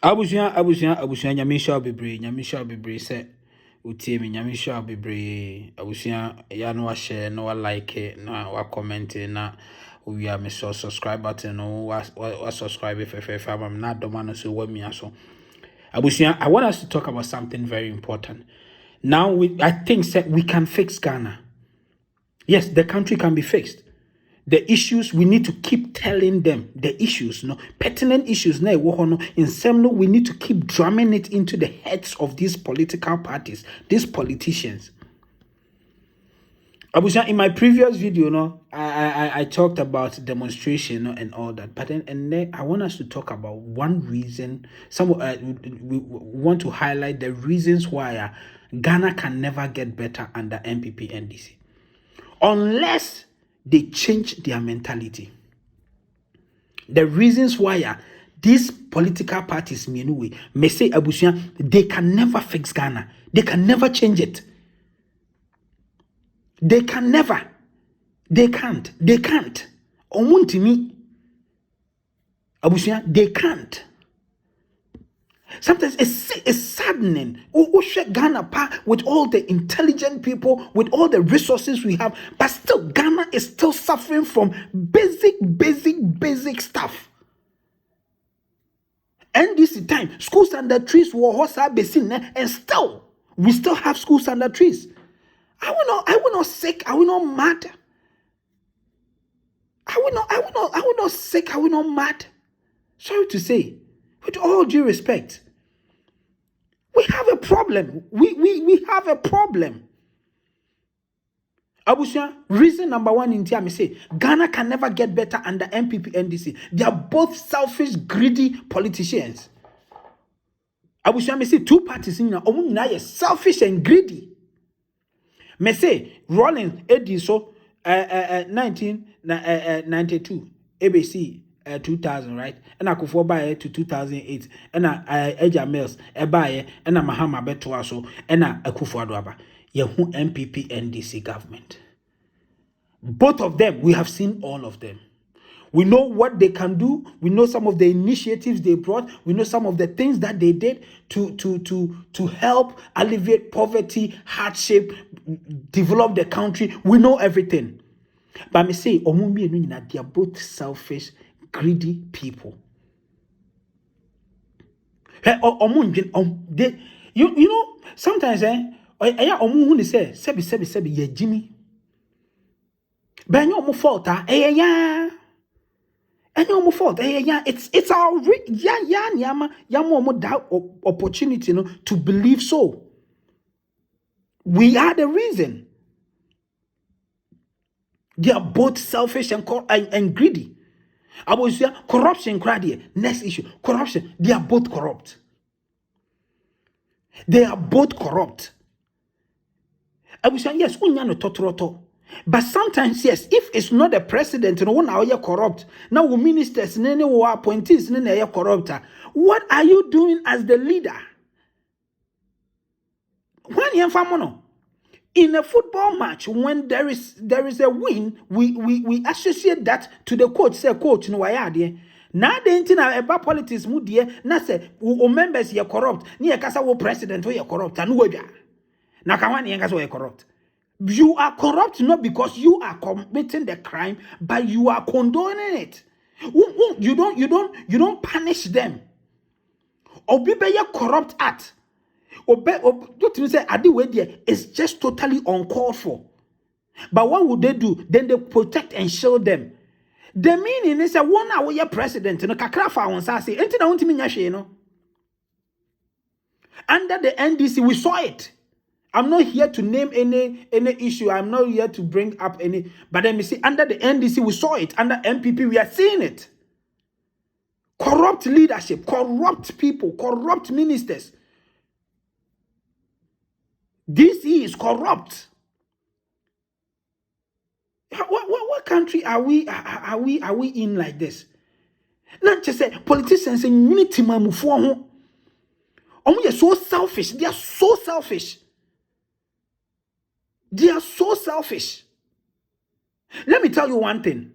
Abusua nyamisha bebre se utie me nyamisha bebre abusua ya no share no like na wa comment na we are me subscribe button no wa subscribe if I'm not the man so what me aso. Abusua, I want us to talk about something very important. Now I think we can fix Ghana. Yes, the country can be fixed. The issues we need to keep telling them the issues, no pertinent issues. In some, we need to keep drumming it into the heads of these political parties, these politicians. In my previous video, no, I talked about demonstration and all that, but then I want us to talk about one reason. We want to highlight the reasons why Ghana can never get better under NPP NDC, unless they change their mentality. The reasons why these political parties may say Abusian, they can never fix Ghana. They can never change it. They can never. They can't. They can't. Omuntimi. Abusian, they can't. Sometimes it's saddening. Ghana with all the intelligent people, with all the resources we have, but still Ghana is still suffering from basic stuff. NDC time, schools under trees were hosa basin, and still we still have schools under trees. I will not sick. I will not mad. I will not sick. I will not mad. Sorry to say, with all due respect, we have a problem. We have a problem. Abusia, reason number one in Tia, me say, Ghana can never get better under NPP NDC. They are both selfish, greedy politicians. Abusia, me say, two parties in Omunina selfish and greedy. Me say, Rollins, Ediso, 1992, ABC. 2000, right? And I could for buy to 2008. And Eja Mills, Ebaye, and Mahama Betuaso, and Akufuadwaba. Yehu NPP NDC government. Both of them, we have seen all of them. We know what they can do. We know some of the initiatives they brought. We know some of the things that they did to help alleviate poverty, hardship, develop the country. We know everything. But me say, they are both selfish, greedy people. You know, sometimes say sebi ye Jimmy. But no fault, yeah. And no fault, yeah. It's our opportunity, to believe so. We are the reason. They are both selfish and greedy. I was here, corruption, next issue. Corruption, they are both corrupt. They are both corrupt. I was saying, yes, totoroto. But sometimes, yes, if it's not the president, no one are corrupt. Now, ministers, no appointees, no corrupt. What are you doing as the leader? When you have in a football match, when there is a win, we associate that to the coach. Say, coach, no, I there. Now the intina about politics, mudie. Na say, members you corrupt. Ni kasa wo president we corrupt. Anu weja. Na kawani yenga so corrupt. You are corrupt not because you are committing the crime, but you are condoning it. You don't punish them. Obi be a corrupt act. It's just totally uncalled for. But what would they do? Then they protect and shield them. The meaning is a 1 hour year president no kakrafa on sase. Enti na untimi nyashe no. Under the NDC we saw it. I'm not here to name any issue. I'm not here to bring up any. But let me see. Under the NDC we saw it. Under NPP we are seeing it. Corrupt leadership, corrupt people, corrupt ministers. This is corrupt. What country are we in like this? Not just say politicians in unity mamufu. They are so selfish. They are so selfish. They are so selfish. Let me tell you one thing.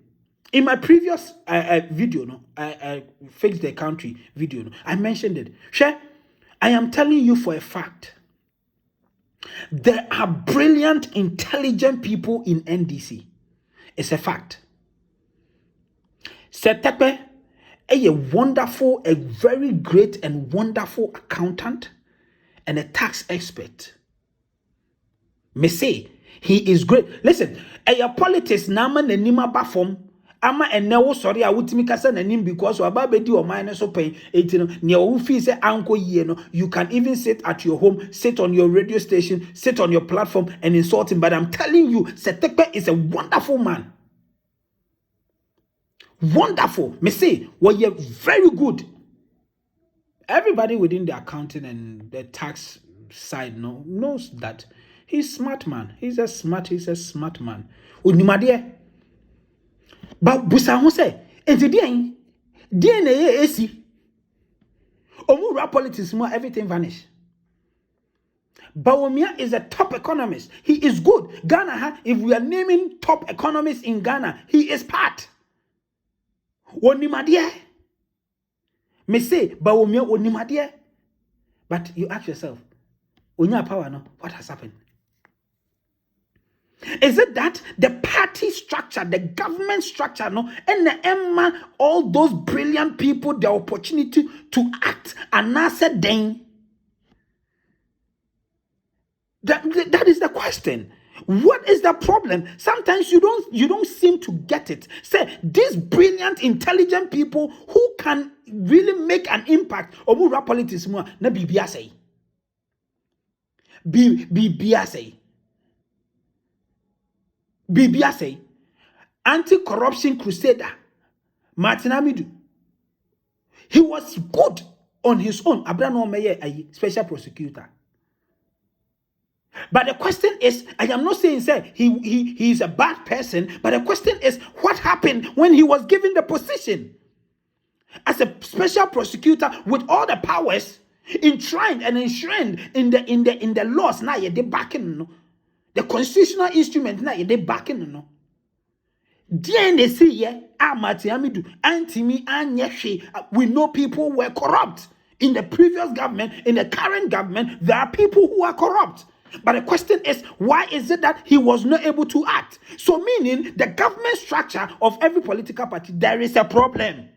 In my previous video, no, I fixed the country video, no, I mentioned it. Sure, I am telling you for a fact, there are brilliant, intelligent people in NDC. It's a fact. Setepe, a wonderful, a very great and wonderful accountant and a tax expert. Me say, he is great. Listen, a politics nama nenima bafom. Ama enewo sorry a wutimi kasa nanim because wababedi o mine so pay 18 ne wo fi say anko ye no, you can even sit at your home, sit on your radio station, sit on your platform and insult him. But I'm telling you, Setepe is a wonderful man. Wonderful. Me say, well, you're very good. Everybody within the accounting and the tax side knows that he's smart man. He's a smart man. Unimade. But busa ho say, enti na ye esi. Omura politics mo everything vanish. Bawumia is a top economist. He is good. Ghana, if we are naming top economists in Ghana, he is part. Onimade. Me say, Bawumia onimade. But you ask yourself, Onya power no, what has happened? Is it that the party structure, the government structure, no, and the Emma, all those brilliant people, the opportunity to act and answer them? That is the question. What is the problem? Sometimes you don't seem to get it. Say these brilliant, intelligent people who can really make an impact. Omura politics mo na bibia say. Bibia say. Bibia say, anti-corruption crusader, Martin Amidu. He was good on his own. Abraham Omeye, a special prosecutor. But the question is, I am not saying say he is a bad person, but the question is, what happened when he was given the position as a special prosecutor with all the powers enshrined and enshrined in the laws? Now you're backing. The constitutional instrument na they backing no. Then they say yeah, Amatiamidu, Antimi Anyeshi. We know people were corrupt in the previous government, in the current government. There are people who are corrupt. But the question is, why is it that he was not able to act? So meaning the government structure of every political party, there is a problem.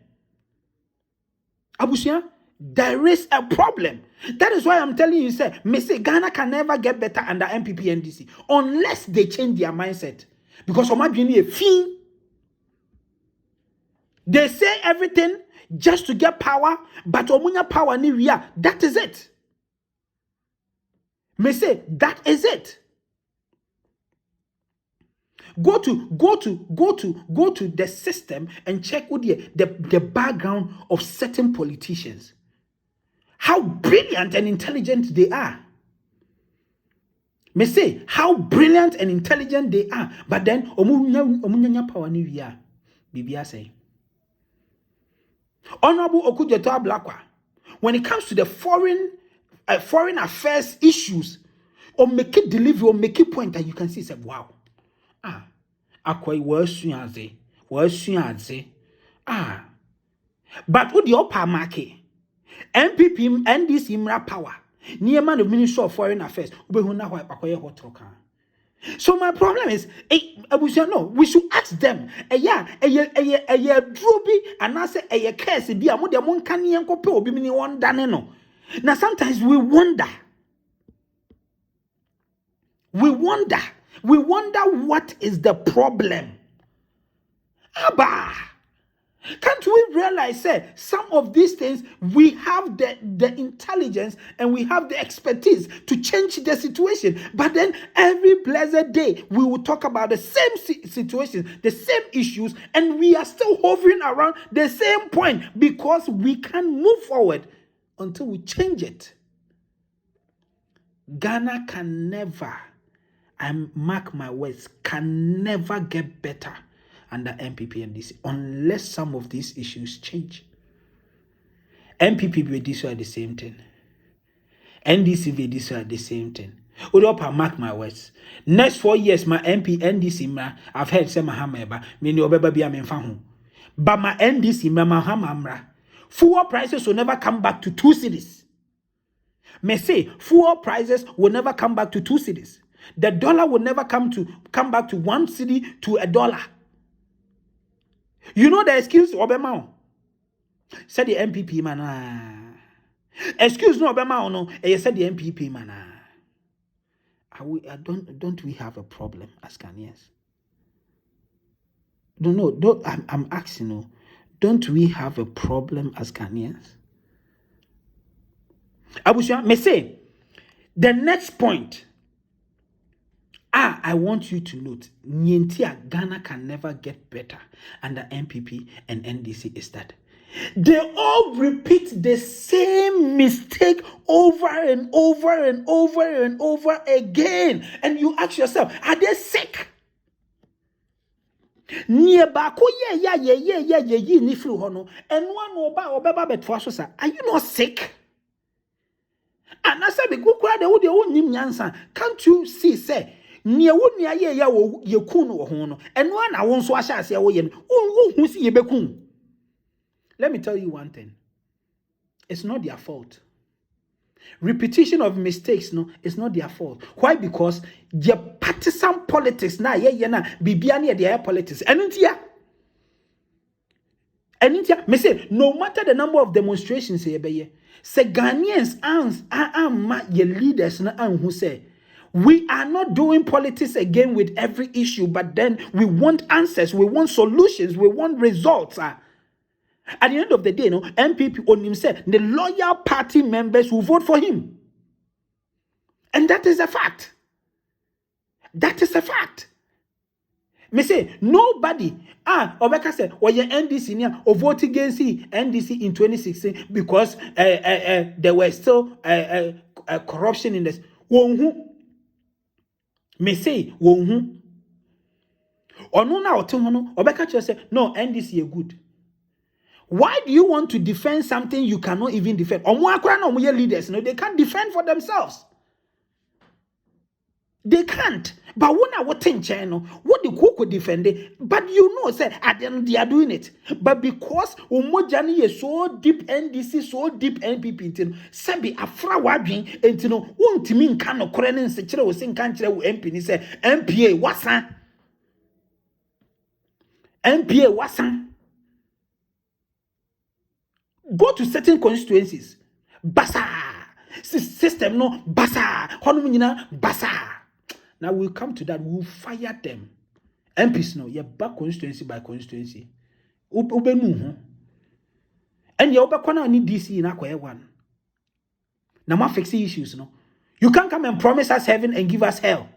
Abusia, there is a problem. That is why I'm telling you, say, Ghana can never get better under NPP and NDC unless they change their mindset. Because they say everything just to get power, but omunya power ni ria. That is it. That is it. Go to the system and check with the background of certain politicians. How brilliant and intelligent they are. How brilliant and intelligent they are. But then, omunya power ni wia. Bibia say. Honorable Okujeto Ablakwa, when it comes to the foreign affairs issues, or make it deliver, or make it point that you can see, say, wow. Akwai worse. But with the upper market, NPP, NDC, Mra power. Near man of Ministry of Foreign Affairs. So my problem is, we should ask them. Drobi and I say a case be a mother one can yanko pe obi mini one daneno. Now sometimes we wonder what is the problem. Abba. Can't we realize, some of these things, we have the intelligence and we have the expertise to change the situation. But then every blessed day, we will talk about the same situations, the same issues, and we are still hovering around the same point because we can't move forward until we change it. Ghana can never, I mark my words, can never get better under NPP and NDC unless some of these issues change. NPP will do so at the same thing. NDC will do so at the same thing. Udopa, mark my words. Next 4 years, my NDC, I've heard some Mahameba, many obeba be a menfahu. But my NDC, Mama Hamamra, fuel prices will never come back to 2 cities. May say fuel prices will never come back to 2 cities. The dollar will never come back to 1 city to $1. You know the excuse Obama said the NPP man. Excuse no Obama no. Said the NPP man. Don't we have a problem as Ghanaians? No. I'm asking you. Don't we have a problem as Ghanaians? Abusha, may say the next point. I want you to note, Ghana can never get better under NPP and NDC is that they all repeat the same mistake over and over and over and over again. And you ask yourself, are they sick? Are you not sick? And I said, can't you see, say, near would near ye kun or hono, and one I won't swash as ye who see ye bekun. Let me tell you one thing. It's not their fault. Repetition of mistakes, no, it's not their fault. Why? Because their partisan politics na bibiani their politics. And me say no matter the number of demonstrations say Ghanaians ye leaders na who say we are not doing politics again with every issue, but then we want answers, we want solutions, we want results. At the end of the day, NPP on himself, the loyal party members will vote for him. And that is a fact. That is a fact. Me say, nobody, Obeka said, or your NDC, or vote against NDC in 2016 because there were still corruption in this. Me say, or no, now, Obeka just said, no, NDC are good. Why do you want to defend something you cannot even defend? Leaders, they can't defend for themselves. They can't. But when I was in China, what the cook would defend it, but say at the end they are doing it. But because Umojani is so deep NDC, so deep NPP, Sabi Afra Wabin, and won't mean can of Korean secretary was in country with MP, say MPA Wasan. MPA Wasan. Go to certain constituencies. Basa. System no basa. Honumina basa. Now we'll come to that. We'll fire them. MPs no. You're back constituency by constituency. Ubenu. And you're back on DC in Akwa one. Now ma fix issues no. You can't come and promise us heaven and give us hell.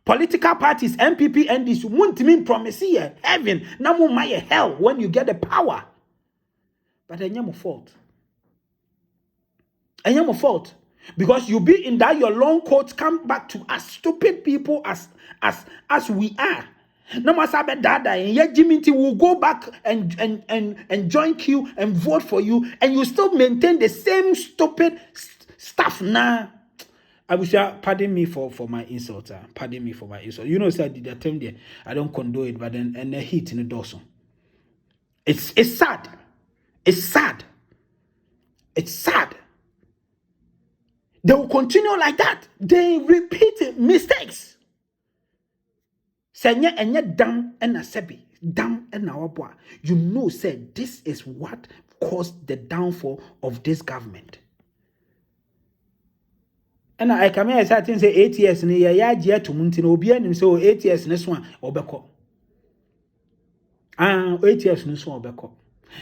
Political parties, NPP, NDC, won't mean promise here heaven. Now more my hell when you get the power. But I am a fault. I am a fault. Because you be in that your long coat, come back to as stupid people as we are. No matter that and yet Jimmy will go back and join you and vote for you, and you still maintain the same stupid stuff now. I wish pardon me for my insult. Pardon me for my insult. You know, sir, the attempt there, I don't condone it, but then and the heat in the dorsal. It's sad. It's sad. It's sad. They will continue like that. They repeat mistakes. Senya enye dam ena sebi, dam ena wabwa. You know, said this is what caused the downfall of this government. And I come here and say 8 years ni ya jia to muntin obi anim say 8 years ne so a obekọ. 8 years ne so obekọ.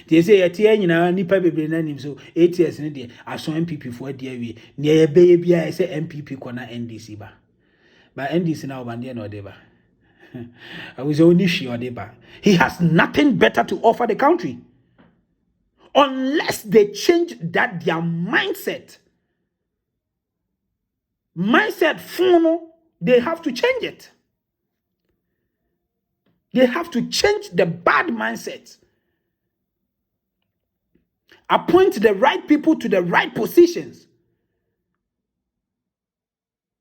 They say at nyina nipa bebre na nim so 8 years ne de aso MPP for de awie ne ye be bia say MPP kona NDC ba NDC na obande na odeba I was only sure odeba. He has nothing better to offer the country unless they change that their mindset funo. They have to change it. They have to change the bad mindset. Appoint the right people to the right positions.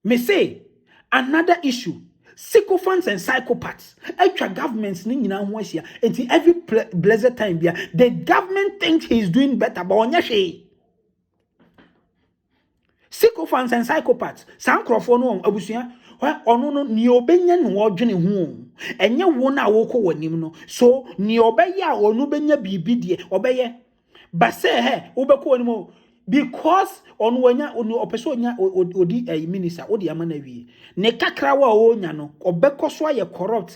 May say, another issue, Sycophants and psychopaths. Extra governments ni nyina ho ahia. Until every blessed time the government thinks he's doing better, but onye hwe. Sycophants and psychopaths. Sankrofo no abusua. Ono no ni obenya no odwene ho. Enye wo na woko wanim no. So ni obeye a onu benya bibi de obeye. But say he ubeko wanim because on wanya opeso nya odi minister odi amana wi ne kakra wa onya no obeko so aye corrupt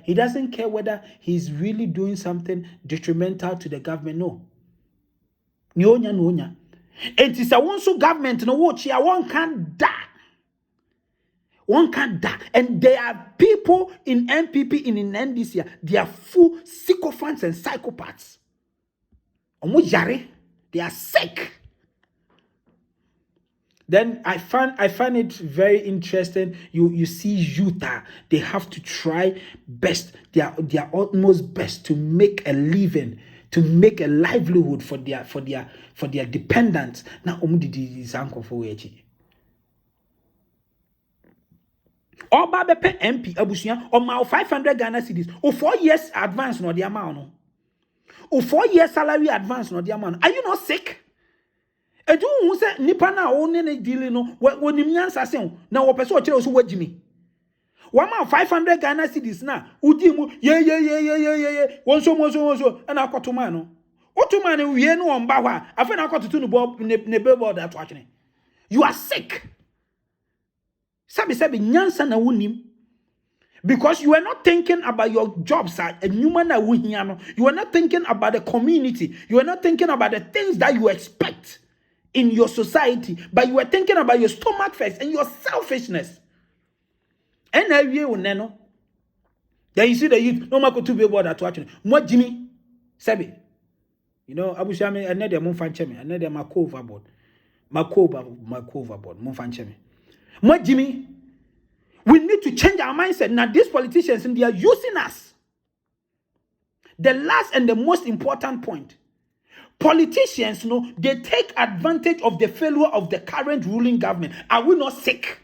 he doesn't care whether he's really doing something detrimental to the government. No ni onya no onya enti sa won so government no wo chia one can't da and there are people in NPP and in NDC they are full sycophants and psychopaths omo yare. They are sick. Then I find it very interesting. You see Utah, they have to try best, their utmost best to make a living, to make a livelihood for their dependents. Now is uncle for Oba bepe MP abusuya o ma 500 Ghana cedis o 4 years advance no the amount no. O 4 years salary advance no the amount. Are you not sick? Edu hu se nipa na o ne ne deal no wonim nyansa se na wo pese o kire o so wagimi. Wa ma 500 Ghana cedis na udi mu ye wonso na akoto man no. Oto man no wie no on ba hwa afa na akoto no bo ne billboard ato atwene. You are sick. Sabi nyansa na wonim. Because you are not thinking about your jobs and human. You are not thinking about the community. You are not thinking about the things that you expect in your society. But you are thinking about your stomach first and your selfishness. And then you see the youth. No matter to be about that watching. What Jimmy? Sabi. You know, Abu Shami, another Monfanchemi, another Makova board. Makova board. Monfanchemi. What Jimmy? We need to change our mindset. Now, these politicians, they are using us. The last and the most important point. Politicians, they take advantage of the failure of the current ruling government. Are we not sick?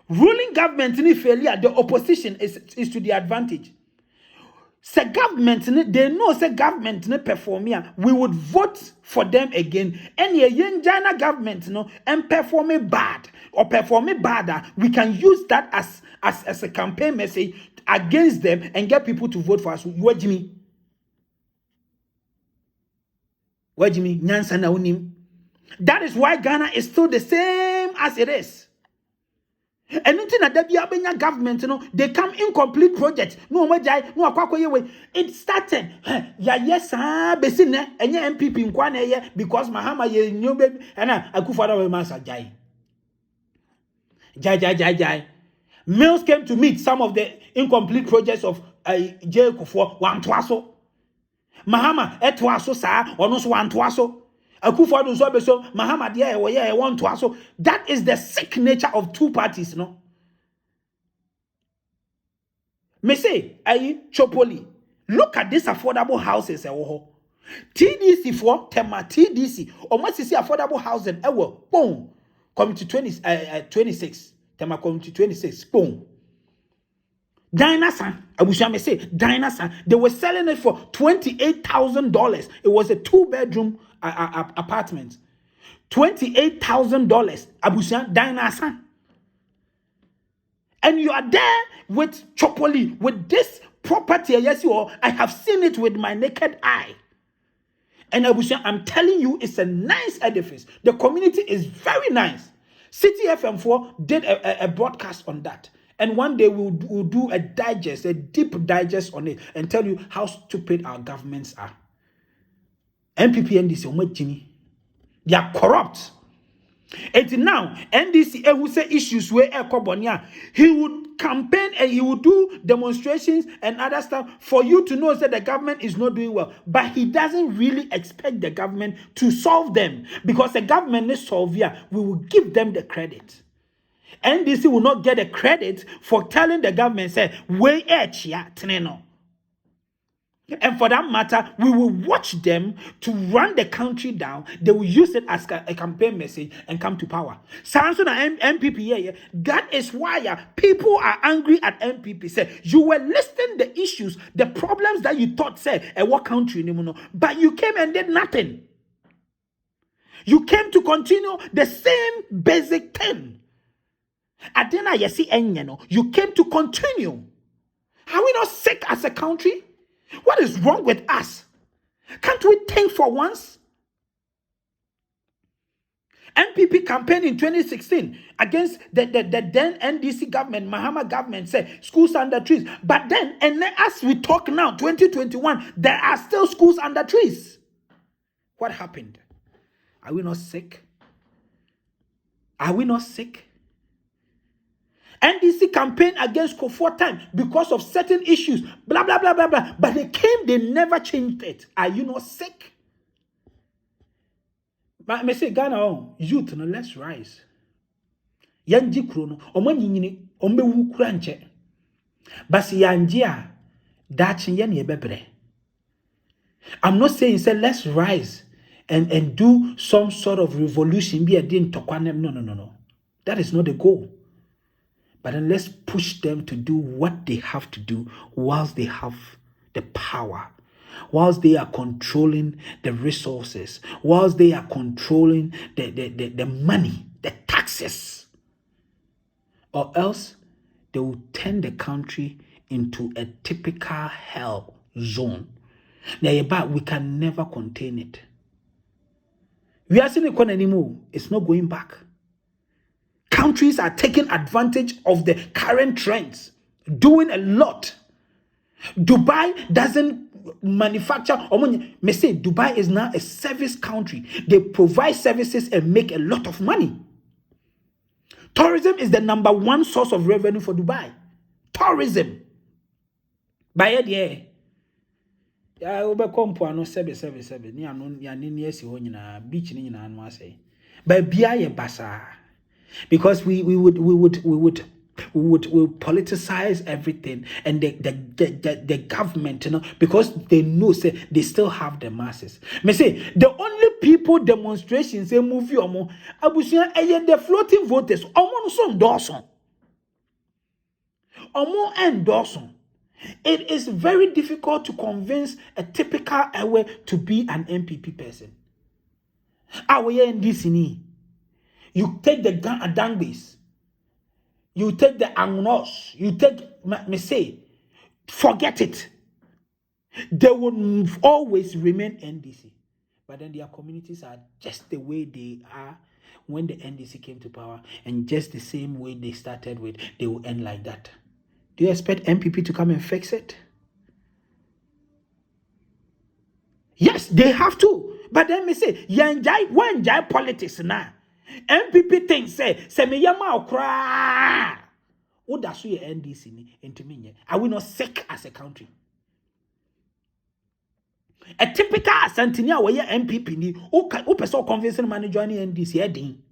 Ruling government in failure, the opposition is to the advantage. Say government, they know say government perform here. We would vote for them again. And a young China government, and perform it bad or perform it bad. We can use that as a campaign message against them and get people to vote for us. What Jimmy? Nyansa na unim. That is why Ghana is still the same as it is. Anything that the government, they come incomplete projects. No, it started. Yes, besine, and NPP in Kwane, because Mahama ye new baby, and I could follow Massa Jai. Jai. Mills came to meet some of the incomplete projects of J. Kufuor, one twaso. Mahama, etwaso, sir, or no one twaso. Akufo-Addo so beso Mahama dey want to so that is the sick nature of two parties, no. Me say ayi Chopoli, look at these affordable houses TDC for tema TDC almost see affordable housing boom come to 26 tema come to 26 boom. Dinosaur, Abuja me say Dinosaur, they were selling it for $28,000. It was a 2-bedroom apartment. $28,000, Abuja Dinosaur. And you are there with Chopoli, with this property. Yes, I have seen it with my naked eye. And Abuja, I'm telling you, it's a nice edifice. The community is very nice. City FM4 did a broadcast on that. And one day we'll do a digest, a deep digest on it, and tell you how stupid our governments are. NPP and NDC, Jimmy, they are corrupt. And now, NDC, who say issues where he would campaign and he would do demonstrations and other stuff for you to know that the government is not doing well. But he doesn't really expect the government to solve them, because the government is solve here. We will give them the credit. NDC will not get the credit for telling the government, say, way edge ya teneno. And for that matter, we will watch them to run the country down. They will use it as a campaign message and come to power. Sounds like NPP, yeah. That is why people are angry at NPP. Say you were listing the issues, the problems that you thought say, what country, but you came and did nothing. You came to continue the same basic thing. Adena, you see, you came to continue. Are we not sick as a country? What is wrong with us? Can't we think for once? NPP campaign in 2016 against the then NDC government, Mahama government, said schools under trees. But then, and as we talk now, 2021, there are still schools under trees. What happened? Are we not sick? Are we not sick? NDC campaign against Kufuor time because of certain issues, blah, blah, blah, blah, blah. But they never changed it. Are you not sick? But I say, Ghana, youth, let's rise. Yanji krono, omanyini, ombewu kranche. Basi yanjia, dachin yani ebebre. I'm not saying, say, let's rise and do some sort of revolution. Be a din tokwanem. No. That is not the goal. But then let's push them to do what they have to do whilst they have the power, whilst they are controlling the resources, whilst they are controlling the money, the taxes. Or else they will turn the country into a typical hell zone. Now, we can never contain it. We are seeing it anymore. It's not going back. Countries are taking advantage of the current trends, doing a lot. Dubai doesn't manufacture. May say Dubai is now a service country. They provide services and make a lot of money. Tourism is the number one source of revenue for Dubai. Tourism. By it, yeah. Ya obe kompo ano sebe ni anu ya ni esi ho nyina beach ni nyina anu ase. Ba bia ye basa. Because we would politicize everything, and the government, because they know say they still have the masses. Me say the only people demonstrations say move you omo abusia the floating voters omo so endorse. Omo endorse. It is very difficult to convince a typical Ewe to be an NPP person. Awe NDC ni. You take the Adangbes, you take the Angnos, you take, me say, forget it. They will always remain NDC. But then their communities are just the way they are when the NDC came to power, and just the same way they started with, they will end like that. Do you expect NPP to come and fix it? Yes, they have to. But then me say, when politics now. NPP thing say me yama okra. What does your NDC ni into me? Are we not sick as a country? A typical Santinia where NPP ni o person convincing manager ni NDC heading.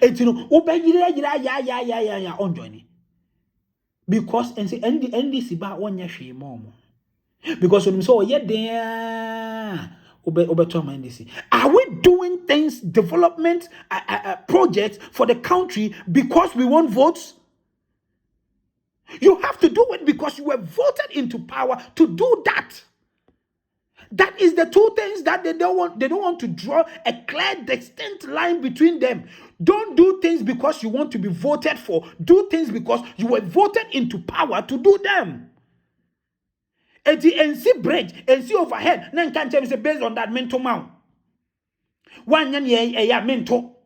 Et you know, ya on joining. Because NDC ba one year she mom. Because when we saw there. Are we doing things, development projects for the country because we want votes? You have to do it because you were voted into power to do that. That is the two things that they don't want to draw a clear, distinct line between them. Don't do things because you want to be voted for. Do things because you were voted into power to do them. And the NC bridge, NC overhead, then can't say based on that mental mount. 1 year mental.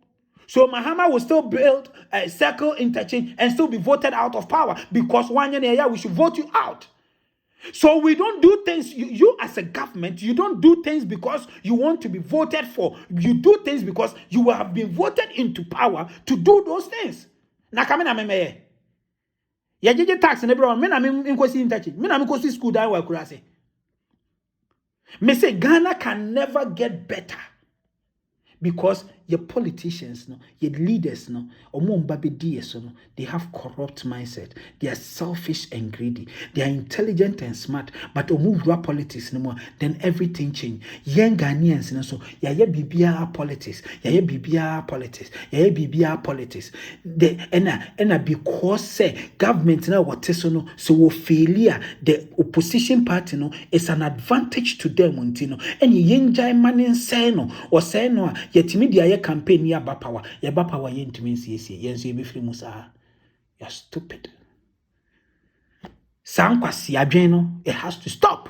So Mahama will still build a circle interchange and still be voted out of power because 1 year we should vote you out. So we don't do things, you as a government, you don't do things because you want to be voted for. You do things because you have been voted into power to do those things. Nakamena memeye. Yajeje tax ne bro, me na me nkosi interchange. Me na me nkosi school that wa kurase. Me say Ghana can never get better because your politicians, no, your leaders, no, no, they have corrupt mindset. They are selfish and greedy. They are intelligent and smart, but politics no more, then everything change. Young Ghanaians, no, so BBR politics, BBR politics, BBR politics. And because say government now what so failure the opposition party no is an advantage to them, and young man say no or say no yet media campaign ya power yen to mean yes you be free musa. You're stupid. Sankwasi adweno, it has to stop.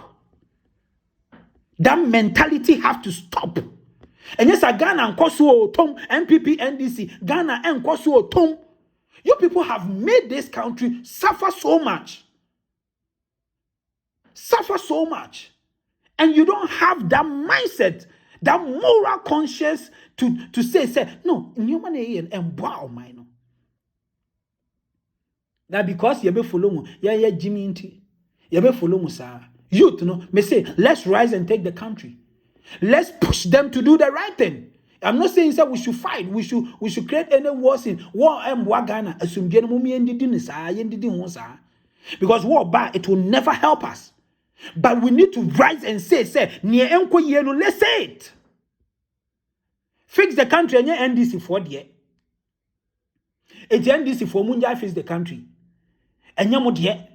That mentality have to stop. And yes, Ghana and Kosuo Tom NPP NDC Ghana and Kosuo Tom. You people have made this country suffer so much. Suffer so much. And you don't have that mindset, that moral conscience to say, no, human and wow, mine. Now because you be follow yeah, Jimmy inti. You be follow sir. Youth, no, may say, let's rise and take the country. Let's push them to do the right thing. I'm not saying that we should fight. We should create any wars in war and Ghana. Because war bad, it will never help us. But we need to rise and say, let's say it. Fix the country and NDC for the NDC for Munja fix the country. And Yamudia.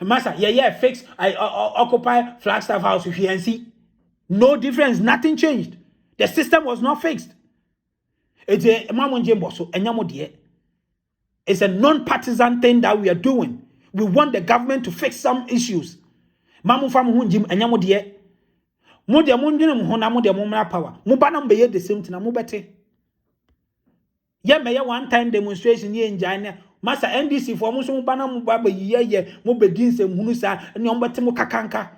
Master, fix. I occupy Flagstaff House with UNC. No difference, nothing changed. The system was not fixed. It's a non-partisan thing that we are doing. We want the government to fix some issues. Mamu famu hunjim enyamo die. Mudia munjine muhona mudia mumra power. Mubana mbeye the same thing mubete. Ye meye one time demonstration ye njane. Masa NDC for musu mubana mubaba ye mubedinse munusa ni ombete mukakanka.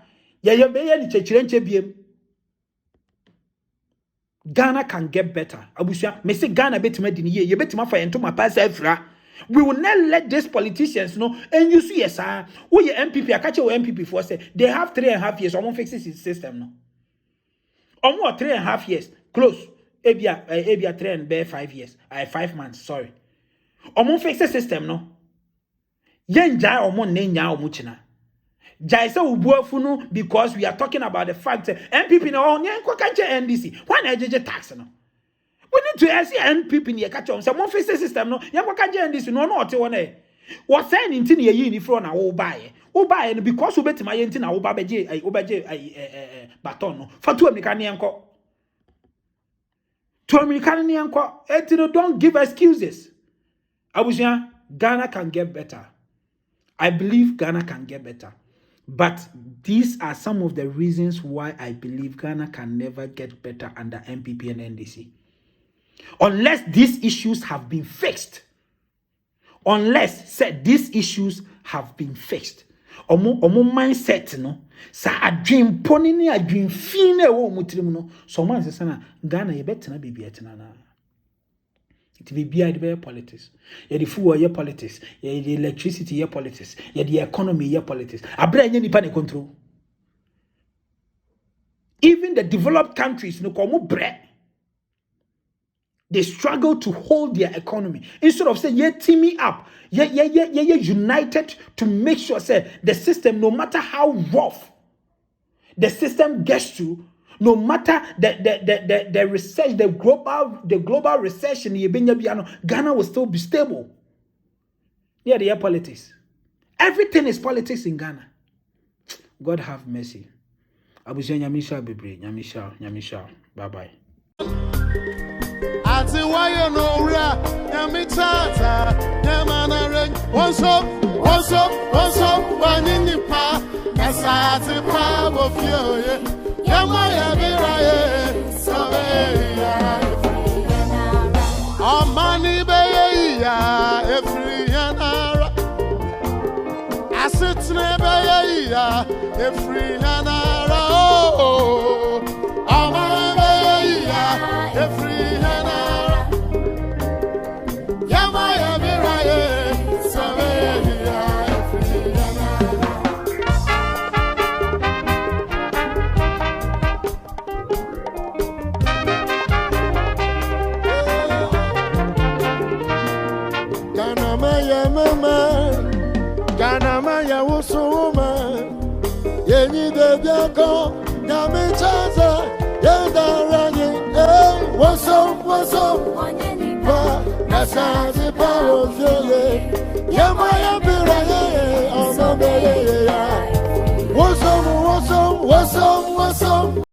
Ye beye ni chechirenche biem. Ghana can get better. Abusia, me say Ghana betima din ye betima fa ento ma pass efra. We will not let these politicians know. And you see, yes, sir. Who your MPP? I catch your MPP for say they have 3.5 years. Almost fixes his system now. Almost 3.5 years. Close. Ebia 3 and bear 5 years. 5 months. Sorry. Almost fixes system no. Yen jai almost nenya omuchina. Jai se ubuafunu because we are talking about the fact that MPP no nyen kwa kanche NDC. Why na jeje tax no? We need to see NPP in the catch on some office system. No, Yamaka this no one. What saying in tin ye in front now buy. And because we bet my entin now obaje baton no. For 2 American ko. 2 American ko. Don't give excuses. I was here. Ghana can get better. I believe Ghana can get better. But these are some of the reasons why I believe Ghana can never get better under NPP and NDC. Unless these issues have been fixed. Unless said these issues have been fixed. Omo mindset no. Sa adwin poni ni adwin fi na wo mutirim no. So man say na Ghana ye betena bibi etena na. It be be politics. Ye the fuel ye politics. Ye the electricity ye politics. Ye the economy ye politics. Abra nye nipa ne control. Even the developed countries no komo bre. They struggle to hold their economy. Instead of saying, yeah, teaming up, yeah, united to make sure, say, the system, no matter how rough the system gets to, no matter the recession, the global recession, Ghana will still be stable. Yeah, they are politics. Everything is politics in Ghana. God have mercy. Abuja Nyamisha Bibre, Nyamisha. Bye-bye. Ati wayo no ria, nyami tata, nyamana ren. What's up, wanini pa, kasa ati pa bofio ye, yamaya bira ye, sabe ya. Amani be ya, efri yanara. Asitne be ya, efri yanara. Oh, amani be ya, efri yanara. Yoko, Yami Chaza, Yanda Rani, what's up, Nasa the power of Yele, Yamaya Biraye, What's up?